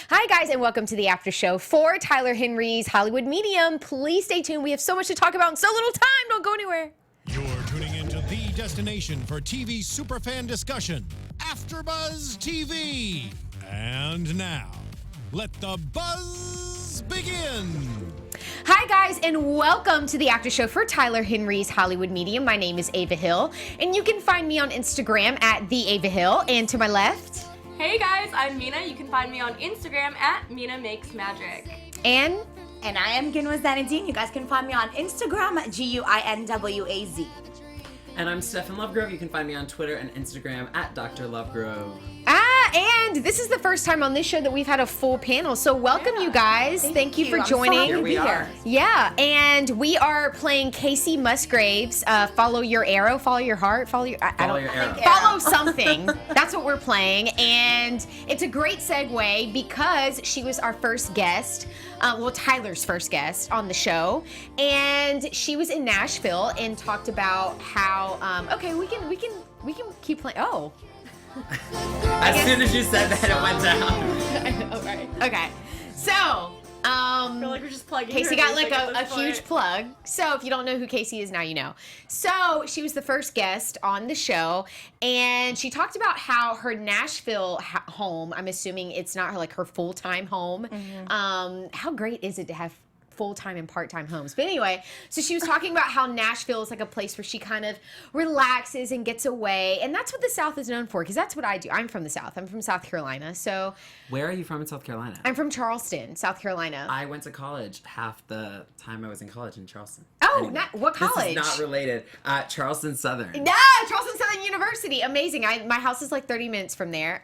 Hi, guys, and welcome to the after show for Tyler Henry's Hollywood Medium. Please stay tuned. We have so much to talk about in so little time. Don't go anywhere. You're tuning into the destination for TV superfan discussion, AFTERBUZZ TV. And now, let the buzz begin. Hi, guys, and welcome to the after show for Tyler Henry's Hollywood Medium. My name is Ava Hill, and you can find me on Instagram at the Ava Hill. And to my left... Hey guys, I'm Mina. You can find me on Instagram at Mina Makes Magic. And I am Guinwa Zeineddine. You guys can find me on Instagram at GUINWAZ. And I'm Stefan Lovegrove. You can find me on Twitter and Instagram at Dr. Lovegrove. And this is the first time on this show that we've had a full panel. So welcome, you guys. Thank you for joining. So happy to be here. Yeah, and we are playing Kacey Musgraves. Follow your arrow, follow your heart, follow your arrow. Follow something. That's what we're playing, and it's a great segue because she was our first guest. Tyler's first guest on the show, and she was in Nashville and talked about how. Okay, we can keep playing. Oh. As soon as you said that, it went down. I know, right? Okay. So, I feel like we're just plugging Kacey her got like music at a this huge point. plug. So if you don't know who Kacey is, now you know. So she was the first guest on the show, and she talked about how her Nashville home, I'm assuming it's not her full-time home. Mm-hmm. How great is it to have full-time and part-time homes? But anyway, so she was talking about how Nashville is like a place where she kind of relaxes and gets away, and that's what the South is known for, because that's what I do. I'm from the South. I'm from South Carolina. So Where are you from in South Carolina? I'm from Charleston, South Carolina. I went to college half the time I was in college in Charleston. Oh, Anyway, what college? This is not related. Charleston Southern. Yeah, Charleston Southern University. Amazing. My house is like 30 minutes from there.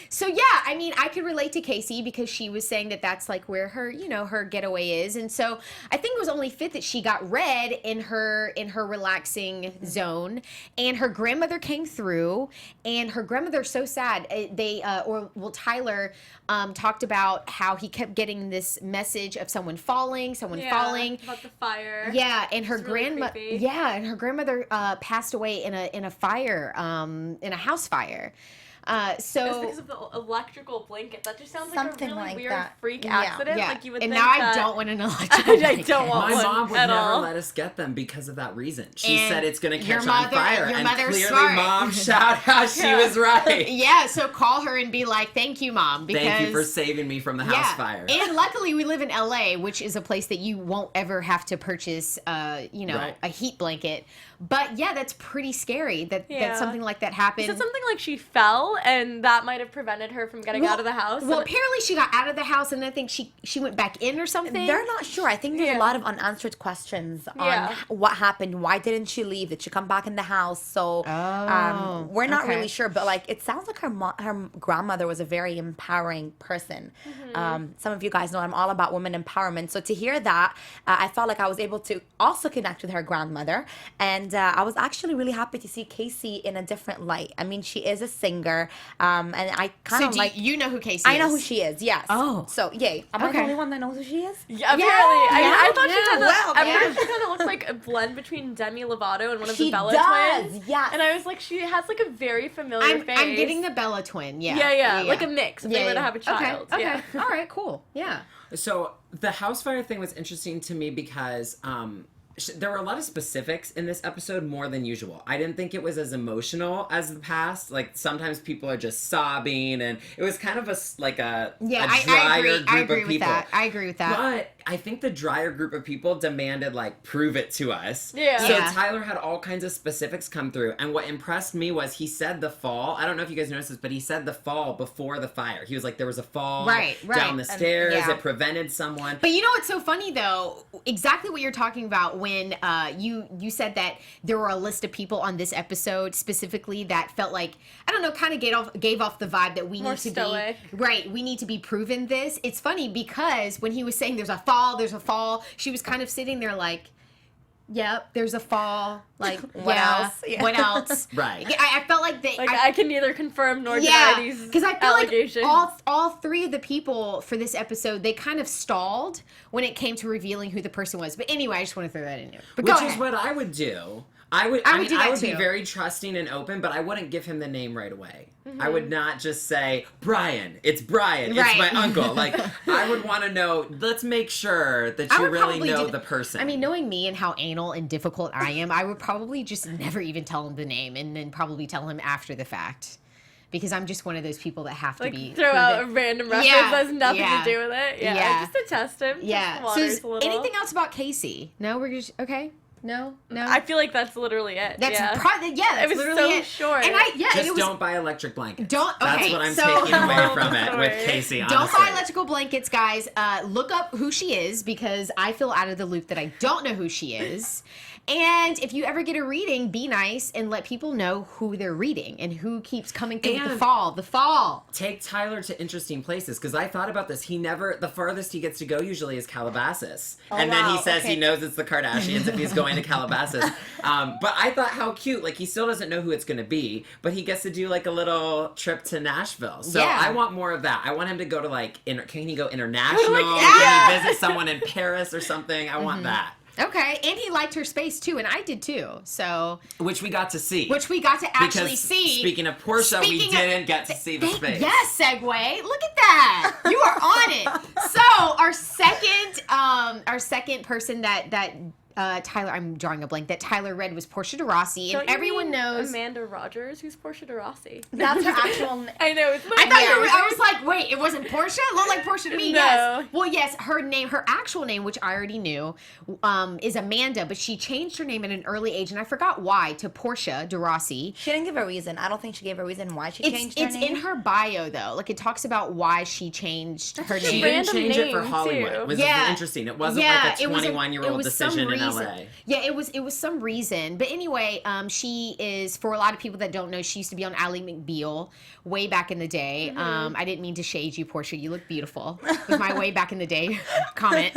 So yeah, I mean, I could relate to Kacey because she was saying that that's like where her, her getaway is. And so I think it was only fit that she got read in her relaxing zone, and her grandmother came through, and her grandmother's so sad. Tyler talked about how he kept getting this message of someone falling about the fire. Yeah, and her grandmother passed away in a fire, in a house fire. So It's because of the electrical blanket. That just sounds Something like a really like weird that. freak Yeah. accident. yeah, Like you would and think now that... I don't want an electrical I blanket. don't want My one mom would at never all. let us get them because of that reason. She And said it's going to your catch on mother- fire. your And mother's clearly smart. Mom shout out she was right. Yeah, so call her and be like, "Thank you, Mom," because Thank you for saving me from the house fire. And luckily, we live in LA, which is a place that you won't ever have to purchase, Right. a heat blanket. But yeah, that's pretty scary that something like that happened. She said something like she fell, and that might have prevented her from getting out of the house. Well, apparently she got out of the house, and I think she went back in or something. They're not sure. I think there's a lot of unanswered questions on what happened. Why didn't she leave? Did she come back in the house? So we're not really sure. But it sounds like her grandmother was a very empowering person. Mm-hmm. Some of you guys know I'm all about women empowerment. So to hear that, I felt like I was able to also connect with her grandmother. And I was actually really happy to see Kacey in a different light. I mean, she is a singer. And I kind of like... you know who Kacey is? I know who she is, yes. Oh. So, yay. Am I the only one that knows who she is? Yeah, apparently. I thought she kind of. Well, At yeah. first, she kind of looked like a blend between Demi Lovato and one of She the Bella does, twins. yes. And I was like, she has like a very familiar face. I'm getting the Bella twin. Yeah. Yeah, like a mix. If they were to have a child. Okay. Yeah. All right. Cool. Yeah. So the house fire thing was interesting to me because there were a lot of specifics in this episode more than usual. I didn't think it was as emotional as the past. Like sometimes people are just sobbing, and it was kind of a drier I agree group of people. I agree with that. But I think the drier group of people demanded prove it to us. Yeah. So Yeah. Tyler had all kinds of specifics come through, and what impressed me was he said the fall. I don't know if you guys noticed this, but he said the fall before the fire. He was like, there was a fall Right. down the stairs. yeah. It prevented someone. But you know what's so funny though? Exactly what you're talking about when you said that there were a list of people on this episode specifically that felt like, I don't know, kind of gave off the vibe that we More need to stoic. be right. We need to be proven this. It's funny because when he was saying there's a fall, she was kind of sitting there like, yep, there's a fall. Like, What else? Yeah. What else? Right. I felt like they. I can neither confirm nor deny these because I feel allegations. like all three of the people for this episode, they kind of stalled when it came to revealing who the person was. But anyway, I just want to throw that in there. But go Which ahead. is what I would do. I would do that be too. very trusting and open, but I wouldn't give him the name right away. Mm-hmm. I would not just say, Brian, it's Right. my uncle. Like, I would want to know, let's make sure that you really know the person. I mean, knowing me and how anal and difficult I am, I would probably just never even tell him the name and then probably tell him after the fact. Because I'm just one of those people that have to be... throw out a random reference that has nothing to do with it. Yeah. Just to test him. Yeah. Just So waters is a little. anything else about Kacey? No, we're just... Okay. No. I feel like that's literally it. That's that's it was literally so it. Short. And just don't buy electric blankets. That's what I'm taking away from it with Kacey, honestly. Don't buy electrical blankets, guys. Look up who she is because I feel out of the loop that I don't know who she is. And if you ever get a reading, be nice and let people know who they're reading and who keeps coming through with the fall. The fall. Take Tyler to interesting places because I thought about this. The farthest he gets to go usually is Calabasas. And then he says he knows it's the Kardashians if he's going to Calabasas. But I thought how cute. Like, he still doesn't know who it's going to be, but he gets to do like a little trip to Nashville. So I want more of that. I want him to go to like, can he go international? Can he visit someone in Paris or something? I want that. Okay, and he liked her space too, and I did too. So which we got to see. Which we got to actually because see. Speaking of Portia, we didn't get to see the space. Yes, segue. Look at that. You are on it. So our second person that Tyler, I'm drawing a blank, that Tyler read was Portia de Rossi, and everyone knows Amanda Rogers, who's Portia de Rossi. That's her actual name. I know. It's I thought I was like, wait, it wasn't Portia? It looked like Portia to me. No. Yes. Well, yes, her actual name, which I already knew, is Amanda, but she changed her name at an early age, and I forgot why, to Portia de Rossi. She didn't give a reason. I don't think she gave a reason why she changed her name. It's in her bio, though. Like, it talks about why she changed her name. She didn't change it for name, Hollywood. too. Which is interesting. It wasn't like a 21-year-old decision in LA. Yeah, it was some reason. But anyway, she is, for a lot of people that don't know, she used to be on Ally McBeal way back in the day. I didn't mean to shade you, Portia. You look beautiful. With my way back in the day comment.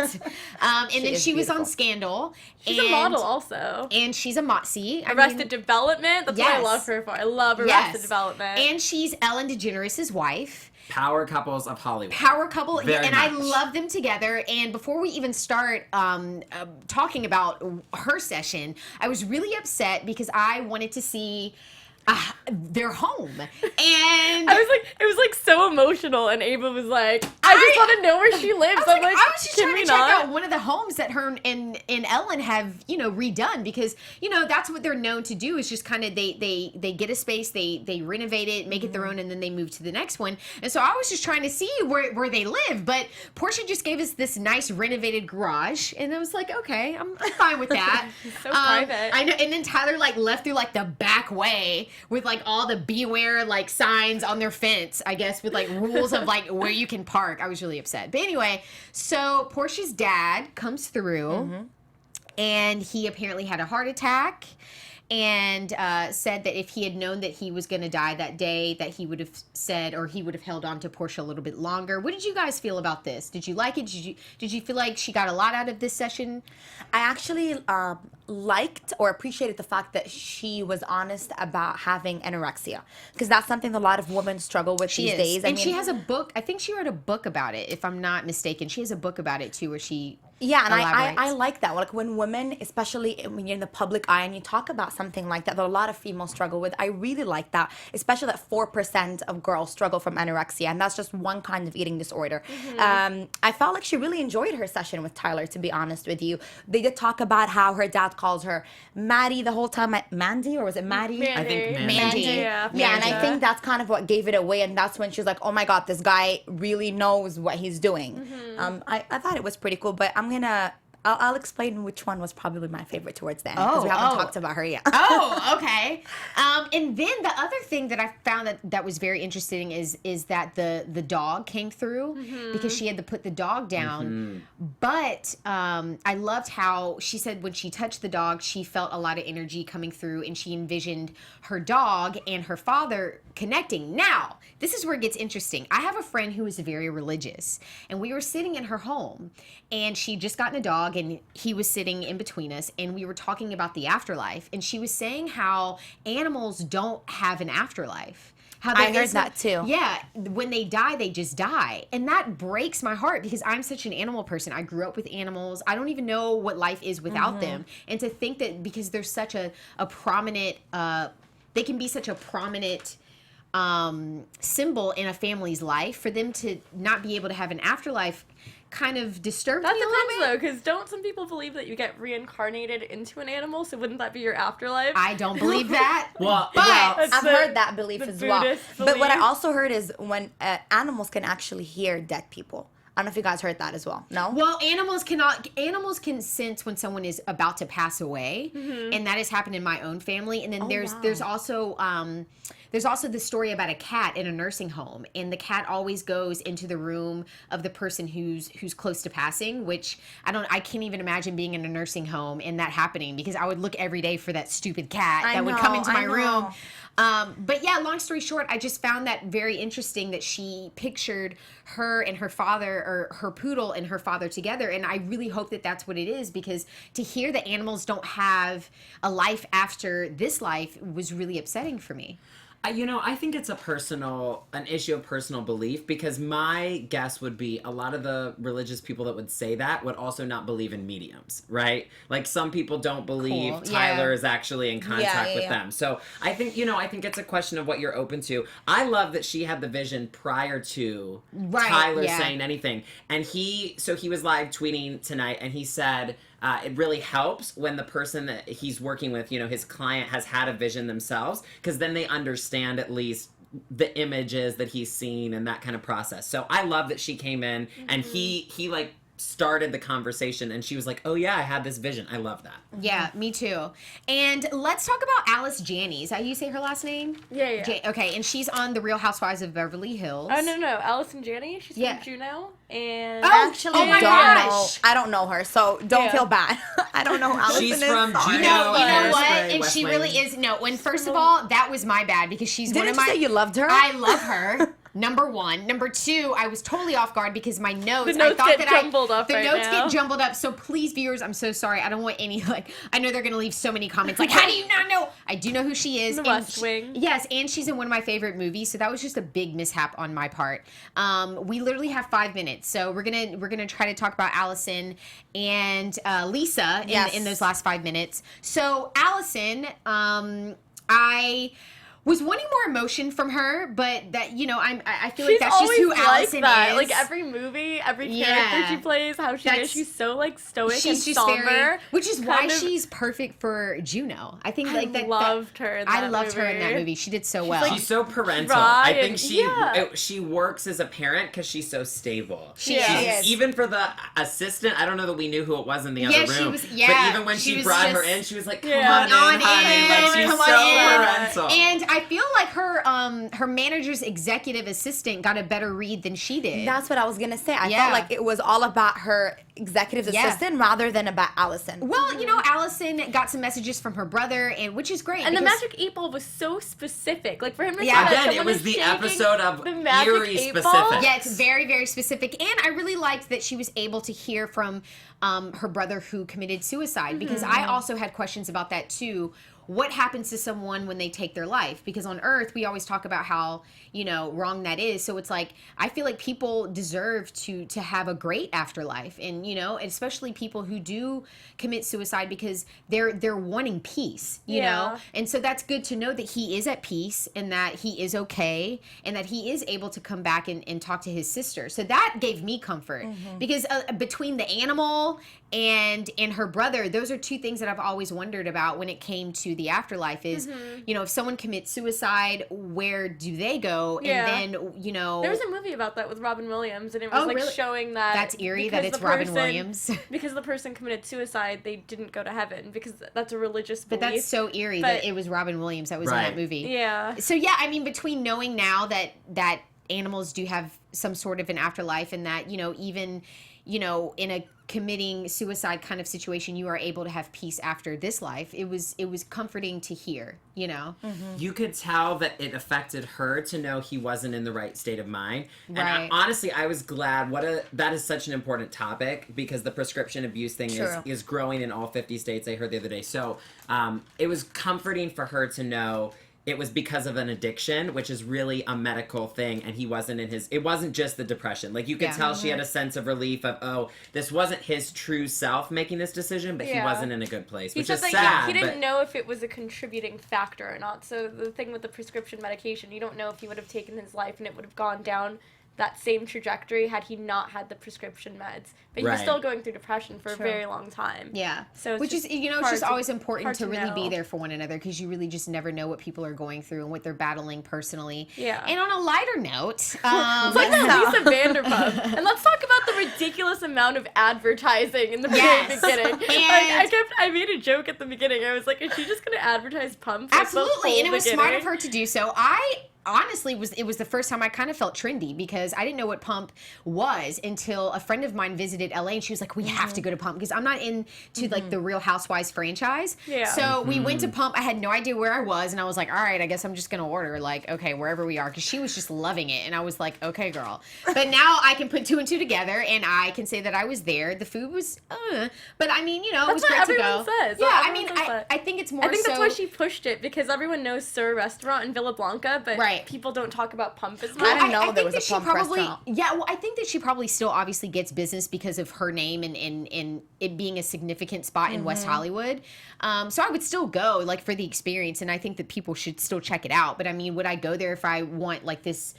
And then she was on Scandal. She's a model also. And she's a Motsy. Arrested Development. That's what I love her for. I love Arrested Development. And she's Ellen DeGeneres' wife. Power couples of Hollywood. Power couple, Very and much. I love them together. And before we even start talking about her session, I was really upset because I wanted to see their home, and it was like so emotional. And Ava was like, I just want to know where she lives. I was just can trying we to check not? out one of the homes that her and Ellen have, redone, because that's what they're known to do, is just kind of they get a space, they renovate it, make it their own, and then they move to the next one. And so I was just trying to see where they live, but Portia just gave us this nice renovated garage, and I was like, okay, I'm fine with that. So private. I know. And then Tyler left through the back way with all the beware signs on their fence, I guess, with rules of where you can park. I was really upset. But anyway, so Portia's dad comes through, and he apparently had a heart attack, and said that if he had known that he was going to die that day, that he would have said, or he would have held on to Portia a little bit longer. What did you guys feel about this? Did you like it? Did you feel like she got a lot out of this session? I actually liked or appreciated the fact that she was honest about having anorexia, because that's something a lot of women struggle with these days. And she has a book. I think she wrote a book about it, if I'm not mistaken. She has a book about it too, where she and I like that. Like, when women, especially when you're in the public eye and you talk about something like that a lot of females struggle with, I really like that, especially that 4% of girls struggle from anorexia, and that's just one kind of eating disorder. I felt like she really enjoyed her session with Tyler, to be honest with you. They did talk about how her dad calls her Maddie the whole time. Mandy, or was it Maddie? Mandy. I think Mandy. Yeah, And I think that's kind of what gave it away, and that's when she was like, oh my god, this guy really knows what he's doing. I thought it was pretty cool, but I'll explain which one was probably my favorite towards the end, because we haven't talked about her yet. Oh, okay. And then the other thing that I found that was very interesting is that the dog came through, because she had to put the dog down. But I loved how she said when she touched the dog, she felt a lot of energy coming through, and she envisioned her dog and her father connecting. Now, this is where it gets interesting. I have a friend who is very religious, and we were sitting in her home, and she just gotten a dog, and he was sitting in between us, and we were talking about the afterlife, and she was saying how animals don't have an afterlife, How I there heard is that too. Yeah, when they die, they just die. And that breaks my heart because I'm such an animal person. I grew up with animals. I don't even know what life is without them. And to think that because there's such a prominent, they can be such a prominent symbol in a family's life, for them to not be able to have an afterlife kind of disturbed That me a little depends bit. though, because don't some people believe that you get reincarnated into an animal? So wouldn't that be your afterlife? I don't believe that. Well, But- That's I've the- heard that belief the as well. Buddhist But what I belief. also heard is when animals can actually hear dead people. I don't know if you guys heard that as well. No? Well, animals can sense when someone is about to pass away, and that has happened in my own family. And then there's also the story about a cat in a nursing home, and the cat always goes into the room of the person who's close to passing, which I can't even imagine being in a nursing home and that happening, because I would look every day for that stupid cat that would come into my room. But yeah, long story short, I just found that very interesting that she pictured her and her father, or her poodle and her father together. And I really hope that that's what it is, because to hear that animals don't have a life after this life was really upsetting for me. I think it's an issue of personal belief, because my guess would be a lot of the religious people that would say that would also not believe in mediums, right? Like some people don't believe Cool, Tyler yeah. is actually in contact with them. So I think, I think it's a question of what you're open to. I love that she had the vision prior to Tyler saying anything. And he was live tweeting tonight, and he said, it really helps when the person that he's working with, his client, has had a vision themselves, because then they understand at least the images that he's seen and that kind of process. So I love that she came in and he like started the conversation, and she was like, oh yeah, I had this vision. I love that. Yeah, me too. And let's talk about Alice Janney. Is that how you say her last name? Yeah. Okay, and she's on The Real Housewives of Beverly Hills. Oh, no, Allison Janney. She's Yeah. from Juneau. And Actually, oh my don't gosh. know. I don't know her, so don't Yeah. feel bad. I don't know who Allison She's is. from Sorry. Juneau. No, you know Hairspray, what? And West she Wing. really is. No, when first of all, that was my bad, because she's one Didn't of you my. say you loved her? I love her. Number one. Number two, I was totally off guard because my notes. The notes I thought get that jumbled up The right notes now. get jumbled up. So please, viewers, I'm so sorry. I don't want any I know they're gonna leave so many comments like, how do you not know? I do know who she is. The and West Wing. Yes, and she's in one of my favorite movies. So that was just a big mishap on my part. We literally have 5 minutes, so we're gonna try to talk about Allison and Lisa in those last 5 minutes. So Allison, I was wanting more emotion from her, but that I feel like she's that's just always who like Allison that. is. Like every movie, every character Yeah. she plays, how she That's- is, she's so like stoic She's and just somber. very, which is why kind of- she's perfect for Juno. I think I like that. loved her in I that loved her in that movie. movie. She did so well. She's so parental. Right, I think yeah. she works as a parent because she's so stable. She She's- is. Even for the assistant, I don't know that we knew who it was in the other Yeah, room. she was- But yeah, even when she she was brought her just- in, she was like, "Come Yeah. on in, On honey." in, Like, she's come so on in. parental. And I feel like her manager's executive assistant got a better read than she did. That's what I was gonna say. I Yeah. felt like it was all about her executive Yeah. assistant rather than about Allison. well, Allison got some messages from her brother, and which is great. And the because- magic 8 ball was so specific. Like for him to Yeah. say that Again, it someone was is the shaking episode of the magic eerie 8 ball. specific. Yeah, it's very, very specific. And I really liked that she was able to hear from her brother who committed suicide, because I also had questions about that too. What happens to someone when they take their life? Because on Earth, we always talk about how, wrong that is. So it's like, I feel like people deserve to have a great afterlife. And, especially people who do commit suicide, because they're wanting peace, you know? And so that's good to know that he is at peace, and that he is okay, and that he is able to come back and talk to his sister. So that gave me comfort, because between the animal and her brother, those are two things that I've always wondered about when it came to the afterlife is, if someone commits suicide, where do they go? Yeah. And then, There was a movie about that with Robin Williams, and it was Oh, like really? showing that That's eerie because that it's the Robin person- Williams. because the person committed suicide, they didn't go to heaven because that's a religious But belief. that's so eerie But- that it was Robin Williams that was in Right. that movie. Yeah. So yeah, I mean, between knowing now that animals do have some sort of an afterlife, and that even in a committing suicide kind of situation, you are able to have peace after this life. It was comforting to hear. You could tell that it affected her to know he wasn't in the right state of mind. And Right. honestly, I was glad. That is such an important topic, because the prescription abuse thing True. is growing in all 50 states, I heard the other day. So it was comforting for her to know it was because of an addiction, which is really a medical thing, and he wasn't in his, it wasn't just the depression. Like, you could tell she had a sense of relief of, oh, this wasn't his true self making this decision, but he wasn't in a good place, which is sad. He didn't know if it was a contributing factor or not. So the thing with the prescription medication, you don't know if he would have taken his life and it would have gone down that same trajectory had he not had the prescription meds. But he was still going through depression for a very long time. Yeah. So which is, you know, it's just always important to really be know. there for one another, because you really just never know what people are going through and what they're battling personally. Yeah. And on a lighter note, it's like Lisa Vanderpump. And let's talk about the ridiculous amount of advertising in the very beginning. I made a joke at the beginning. I was like, is she just going to advertise Pump? Like, absolutely. And it was smart of her to do so. Honestly, it was the first time I kind of felt trendy, because I didn't know what Pump was until a friend of mine visited LA, and she was like, we have to go to Pump, because I'm not into like the Real Housewives franchise. Yeah. So we went to Pump. I had no idea where I was, and I was like, all right, I guess I'm just gonna order, like, okay, wherever we are, because she was just loving it, and I was like, okay, girl. But now I can put two and two together, and I can say that I was there. The food was, but I mean, you know, it was great to go. Says. Yeah, I mean, I think it's more. I think that's why she pushed it, because everyone knows Sir Restaurant in Villa Blanca, but people don't talk about Pump as much. I didn't know there was a Pump restaurant. Yeah, well, I think that she probably still obviously gets business because of her name and it being a significant spot in West Hollywood. So I would still go, like, for the experience, and I think that people should still check it out. But I mean, would I go there if I want like this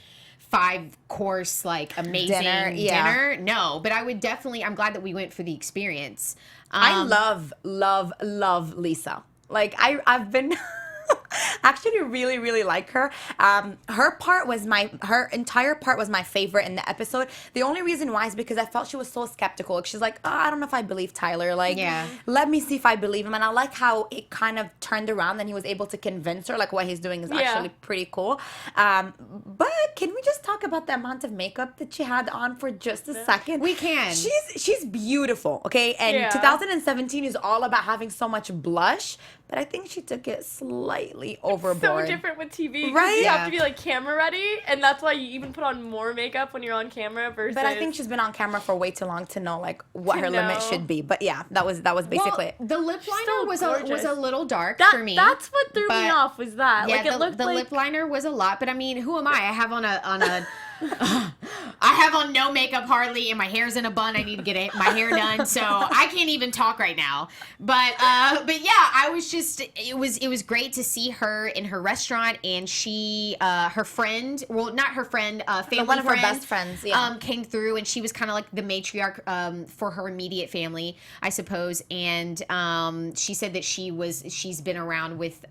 5-course like amazing dinner? No, but I would definitely. I'm glad that we went for the experience. I love Lisa. Like, I've been actually really, really like her. Her entire part was my favorite in the episode. The only reason why is because I felt she was so skeptical. Like, she's like, oh, I don't know if I believe Tyler. Like, let me see if I believe him. And I like how it kind of turned around and he was able to convince her, like, what he's doing is actually pretty cool. But can we just talk about the amount of makeup that she had on for just a second? We can. She's beautiful, okay? And 2017 is all about having so much blush, but I think she took it slightly overboard. So different with TV, right? You have to be like camera ready, and that's why you even put on more makeup when you're on camera versus. But I think she's been on camera for way too long to know like what her limit should be. But yeah, that was basically it. The lip liner was a little dark for me. That's what threw me off. Was that? Yeah, like, it looked the lip liner was a lot. But I mean, who am I? I have on a I have on no makeup hardly, and my hair's in a bun. I need to get my hair done, so I can't even talk right now. But yeah, I was just it was great to see her in her restaurant, and she her friend, well, not her friend, family one of friend, her best friends, came through, and she was kind of like the matriarch for her immediate family, I suppose. And she said that she's been around with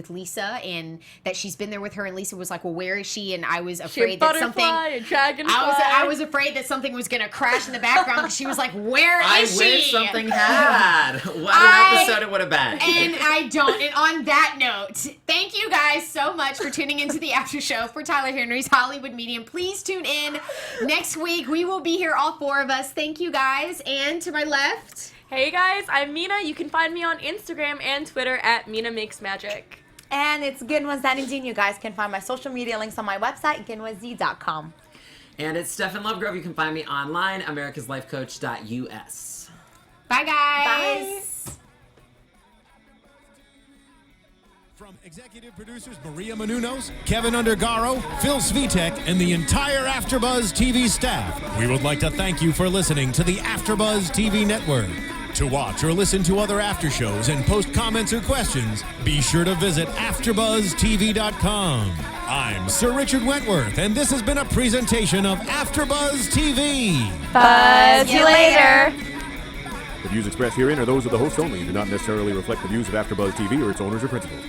Lisa, and that she's been there with her. And Lisa was like, well, where is she? And I was afraid that something. A dragonfly. I was afraid that something was gonna crash in the background, because she was like, "Where is she?" I wish something had. What an episode it would have been. And I don't. And on that note, thank you guys so much for tuning into the after show for Tyler Henry's Hollywood Medium. Please tune in next week. We will be here, all four of us. Thank you guys. And to my left. Hey guys, I'm Mina. You can find me on Instagram and Twitter at Mina Makes Magic. And it's Guinwa Zeineddine. You guys can find my social media links on my website, guinwaz.com. And it's Stefan Lovegrove. You can find me online, americaslifecoach.us. Bye, guys. Bye. From executive producers Maria Menounos, Kevin Undergaro, Phil Svitek, and the entire AfterBuzz TV staff, we would like to thank you for listening to the AfterBuzz TV network. To watch or listen to other after shows and post comments or questions, be sure to visit AfterBuzzTV.com. I'm Sir Richard Wentworth, and this has been a presentation of AfterBuzz TV. Buzz you later. The views expressed herein are those of the hosts only and do not necessarily reflect the views of AfterBuzz TV or its owners or principals.